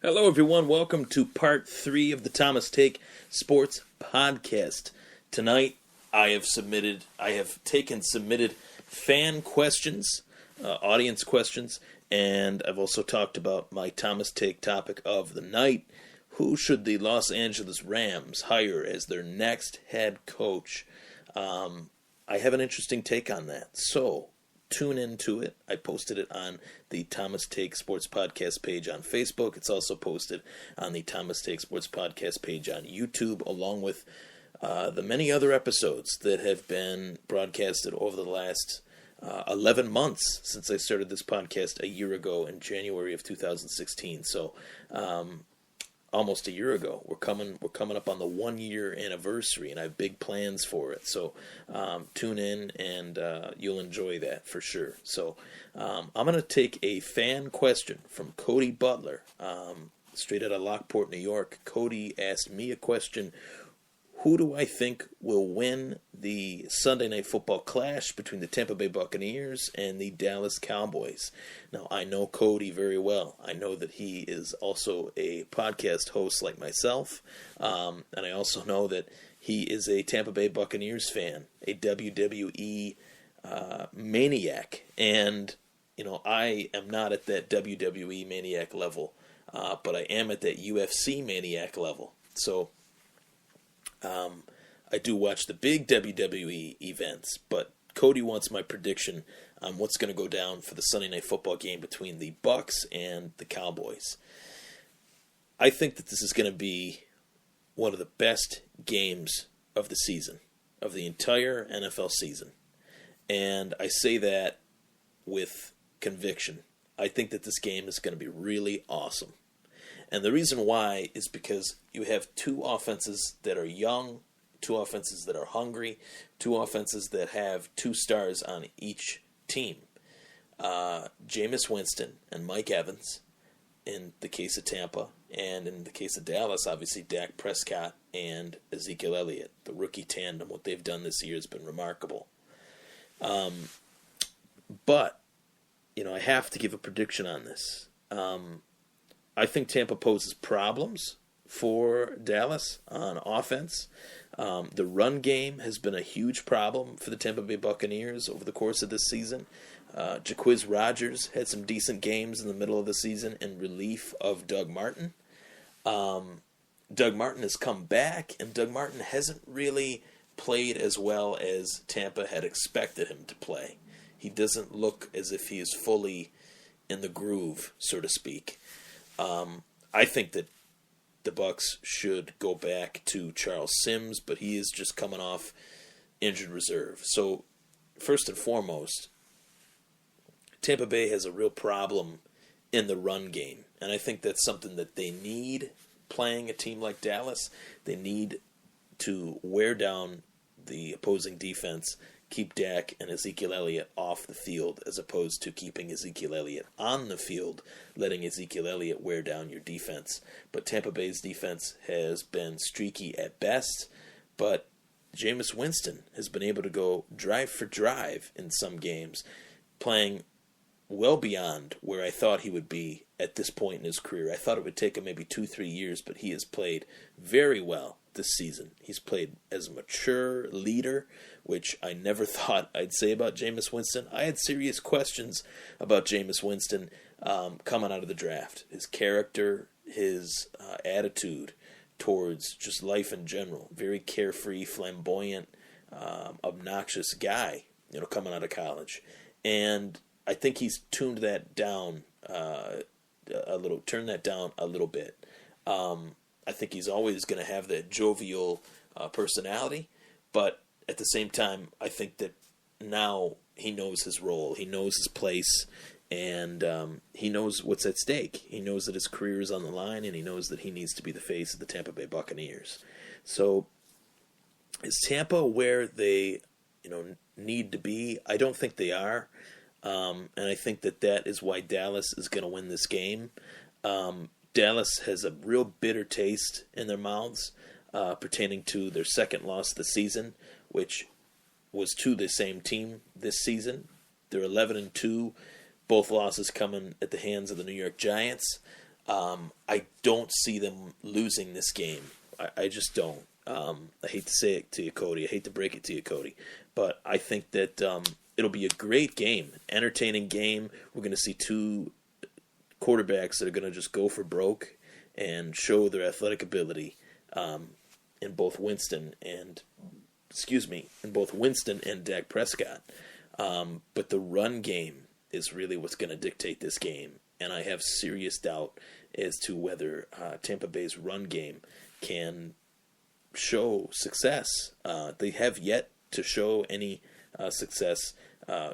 Hello, everyone. Welcome to part 3 of the Thomas Take Sports Podcast. Tonight, I have taken submitted fan questions, audience questions, and I've also talked about my Thomas Take topic of the night. Who should the Los Angeles Rams hire as their next head coach? I have an interesting take on that, so tune into it. I posted it on the Thomas Take Sports Podcast page on Facebook. It's also posted on the Thomas Take Sports Podcast page on YouTube, along with the many other episodes that have been broadcasted over the last 11 months since I started this podcast a year ago in January of 2016. So almost a year ago. We're coming up on the 1-year anniversary, and I have big plans for it. So tune in, and you'll enjoy that for sure. So I'm going to take a fan question from Cody Butler, straight out of Lockport, New York. Cody asked me a question. Who do I think will win the Sunday Night Football clash between the Tampa Bay Buccaneers and the Dallas Cowboys? Now, I know Cody very well. I know that he is also a podcast host like myself, and I also know that he is a Tampa Bay Buccaneers fan, a WWE maniac. And, I am not at that WWE maniac level, but I am at that UFC maniac level. So I do watch the big WWE events, but Cody wants my prediction on what's going to go down for the Sunday Night Football game between the Bucs and the Cowboys. I think that this is going to be one of the best games of the season, of the entire NFL season. And I say that with conviction. I think that this game is going to be really awesome. And the reason why is because you have two offenses that are young, two offenses that are hungry, two offenses that have 2 stars on each team. Jameis Winston and Mike Evans in the case of Tampa, and in the case of Dallas, obviously Dak Prescott and Ezekiel Elliott. The rookie tandem, what they've done this year has been remarkable. But, I have to give a prediction on this. I think Tampa poses problems for Dallas on offense. The run game has been a huge problem for the Tampa Bay Buccaneers over the course of this season. Jacquizz Rodgers had some decent games in the middle of the season in relief of Doug Martin. Doug Martin has come back, and Doug Martin hasn't really played as well as Tampa had expected him to play. He doesn't look as if he is fully in the groove, so to speak. I think that the Bucs should go back to Charles Sims, but he is just coming off injured reserve. So, first and foremost, Tampa Bay has a real problem in the run game, and I think that's something that they need playing a team like Dallas. They need to wear down the opposing defense, keep Dak and Ezekiel Elliott off the field as opposed to keeping Ezekiel Elliott on the field, letting Ezekiel Elliott wear down your defense. But Tampa Bay's defense has been streaky at best, but Jameis Winston has been able to go drive for drive in some games, playing well beyond where I thought he would be at this point in his career. I thought it would take him maybe 2-3 years, but he has played very well this season. He's played as a mature leader, which I never thought I'd say about Jameis Winston. I had serious questions about Jameis Winston coming out of the draft. His character, his attitude towards just life in general. Very carefree, flamboyant, obnoxious guy, coming out of college. And I think he's tuned that down turned that down a little bit. I think he's always going to have that jovial personality, but at the same time, I think that now he knows his role, he knows his place, and he knows what's at stake. He knows that his career is on the line, and he knows that he needs to be the face of the Tampa Bay Buccaneers. So, is Tampa where they, need to be? I don't think they are, and I think that is why Dallas is going to win this game. Dallas has a real bitter taste in their mouths pertaining to their second loss of the season, which was to the same team this season. They're 11-2, both losses coming at the hands of the New York Giants. I don't see them losing this game. I just don't. I hate to say it to you, Cody. I hate to break it to you, Cody. But I think that it'll be a great game, entertaining game. We're going to see two quarterbacks that are going to just go for broke and show their athletic ability in both Winston and Dak Prescott. But the run game is really what's going to dictate this game, and I have serious doubt as to whether Tampa Bay's run game can show success. They have yet to show any success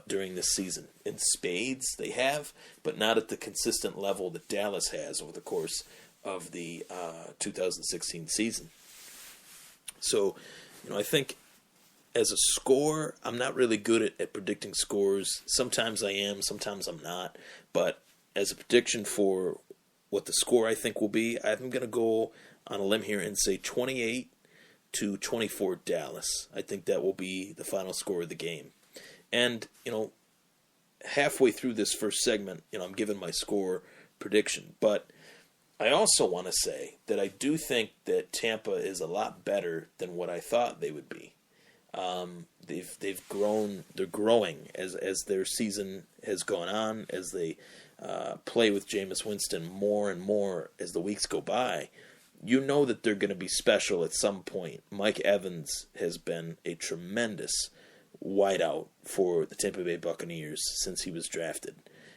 during this season. In spades, they have, but not at the consistent level that Dallas has over the course of the 2016 season. So, I think as a score, I'm not really good at predicting scores. Sometimes I am, sometimes I'm not. But as a prediction for what the score I think will be, I'm going to go on a limb here and say 28-24 Dallas. I think that will be the final score of the game. And, halfway through this first segment, I'm giving my score prediction. But I also want to say that I do think that Tampa is a lot better than what I thought they would be. They've grown. They're growing as their season has gone on, as they play with Jameis Winston more and more as the weeks go by. You know that they're going to be special at some point. Mike Evans has been a tremendous wideout for the Tampa Bay Buccaneers since he was drafted.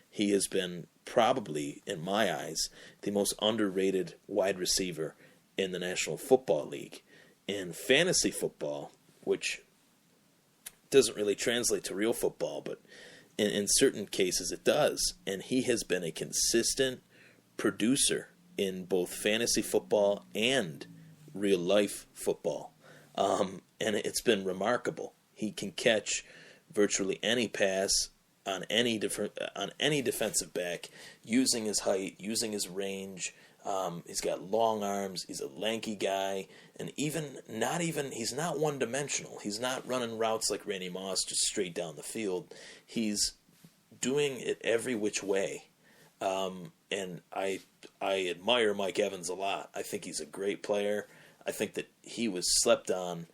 He has been probably, in my eyes, the most underrated wide receiver in the National Football League. In fantasy football, which doesn't really translate to real football, but in certain cases it does. And he has been a consistent producer in both fantasy football and real life football. And it's been remarkable. He can catch virtually any pass on any defensive back, using his height, using his range. He's got long arms. He's a lanky guy, and he's not one-dimensional. He's not running routes like Randy Moss, just straight down the field. He's doing it every which way, and I admire Mike Evans a lot. I think he's a great player. I think that he was slept on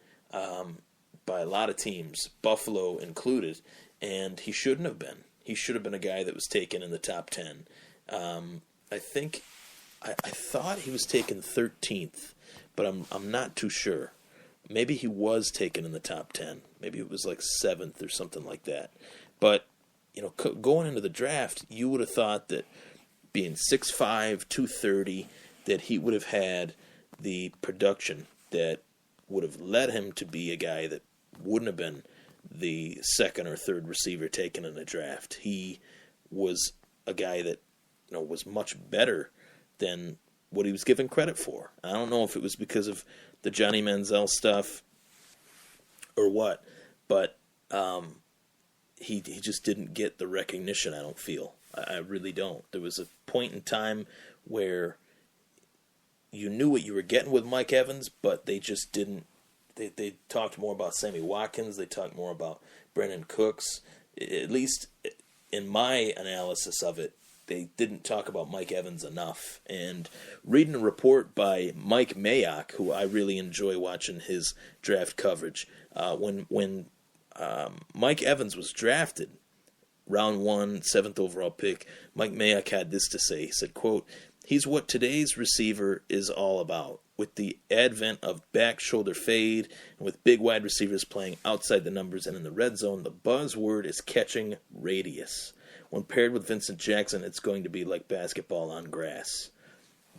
by a lot of teams, Buffalo included, and he shouldn't have been. He should have been a guy that was taken in the top 10. I thought he was taken 13th, but I'm not too sure. Maybe he was taken in the top 10. Maybe it was like 7th or something like that. But, going into the draft, you would have thought that being 6'5", 230, that he would have had the production that would have led him to be a guy that wouldn't have been the second or third receiver taken in the draft. He was a guy that was much better than what he was given credit for. I don't know if it was because of the Johnny Manziel stuff or what, but he just didn't get the recognition, I don't feel. I really don't. There was a point in time where you knew what you were getting with Mike Evans, but they just didn't. They talked more about Sammy Watkins. They talked more about Brandon Cooks. At least in my analysis of it, they didn't talk about Mike Evans enough. And reading a report by Mike Mayock, who I really enjoy watching his draft coverage, when Mike Evans was drafted, round 1, 7th overall pick, Mike Mayock had this to say. He said, quote, "He's what today's receiver is all about. With the advent of back shoulder fade and with big wide receivers playing outside the numbers and in the red zone, the buzzword is catching radius. When paired with Vincent Jackson, it's going to be like basketball on grass."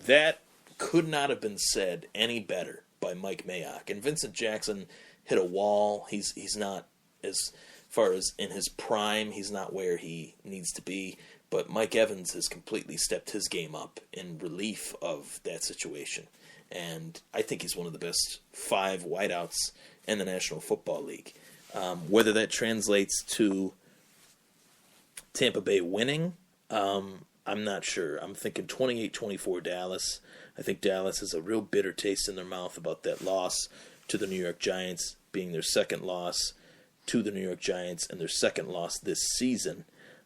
That could not have been said any better by Mike Mayock. And Vincent Jackson hit a wall. He's not, as far as in his prime, he's not where he needs to be. But Mike Evans has completely stepped his game up in relief of that situation. And I think he's one of the best 5 wideouts in the National Football League. Whether that translates to Tampa Bay winning, I'm not sure. I'm thinking 28-24 Dallas. I think Dallas has a real bitter taste in their mouth about that loss to the New York Giants, being their second loss to the New York Giants and their second loss this season.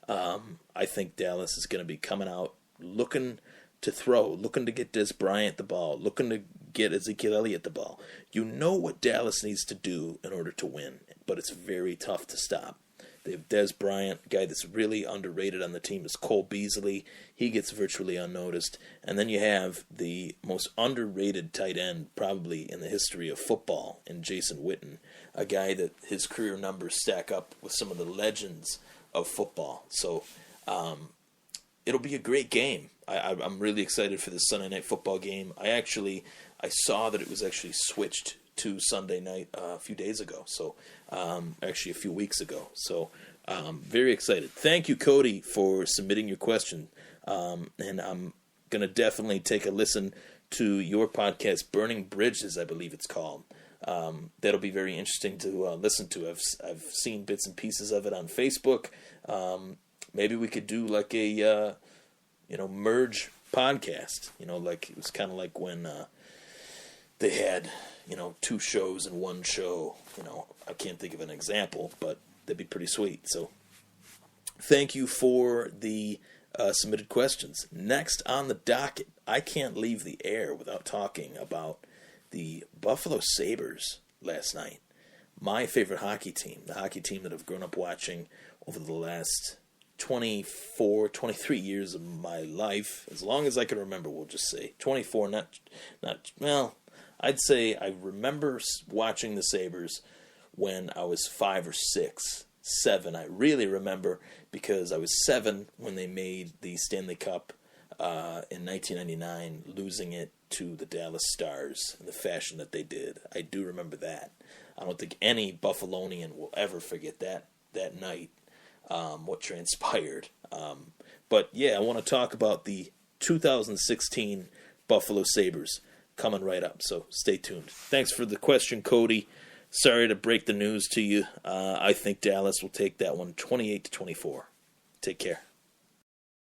I think Dallas is going to be coming out looking to throw, looking to get Des Bryant the ball, looking to get Ezekiel Elliott the ball. You know what Dallas needs to do in order to win, but it's very tough to stop. They have Des Bryant, a guy that's really underrated on the team is Cole Beasley. He gets virtually unnoticed. And then you have the most underrated tight end probably in the history of football in Jason Witten, a guy that his career numbers stack up with some of the legends of football. So it'll be a great game. I'm really excited for this Sunday Night Football game. I saw that it was actually switched to Sunday night a few days ago. So actually a few weeks ago. So very excited. Thank you, Cody, for submitting your question. And I'm going to definitely take a listen to your podcast, Burning Bridges, I believe it's called. That'll be very interesting to listen to. I've seen bits and pieces of it on Facebook. Maybe we could do like a merge podcast. Like it was kind of like when they had two shows in one show. I can't think of an example, but that'd be pretty sweet. So thank you for the submitted questions. Next on the docket, I can't leave the air without talking about the Buffalo Sabres last night. My favorite hockey team, the hockey team that I've grown up watching over the last 23 years of my life, as long as I can remember, we'll just say 24, I'd say I remember watching the Sabres when I was 5 or 6, 7. I really remember because I was 7 when they made the Stanley Cup in 1999, losing it to the Dallas Stars in the fashion that they did. I do remember that. I don't think any Buffalonian will ever forget that night, what transpired. But yeah, I want to talk about the 2016 Buffalo Sabres coming right up, so stay tuned. Thanks for the question, Cody. Sorry to break the news to you. I think Dallas will take that one 28-24. Take care.